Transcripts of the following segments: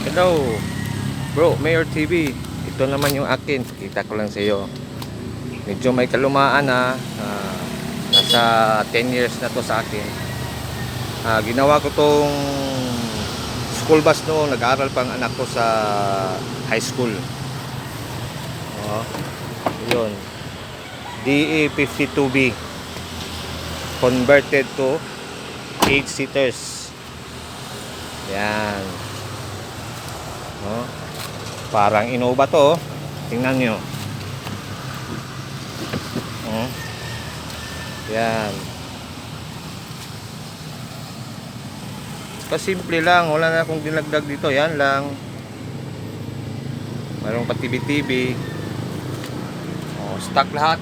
Hello bro, Mayor TV. Ito naman yung akin. Kita ko lang sa iyo. Medyo may kalumaan na. Nasa 10 years na to sa akin. Ginawa ko tong school bus noong nag-aaral pang anak ko sa high school. Yun. DE52B converted to 8 seaters. Yan. Parang Innova to. Tingnan nyo. Yan. Simple lang, wala na akong dinagdag dito. Yan lang. Mayroong pa TV-TV. Stock lahat.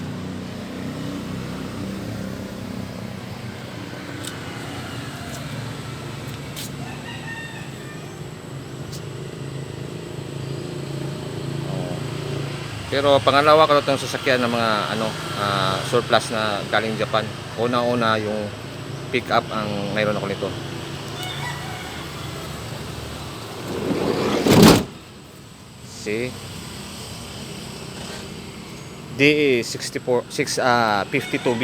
Pero pangalawa ko itong sasakyan ng mga surplus na galing Japan. Una-una yung pick up ang mayroon ako nito. See? DE 52B.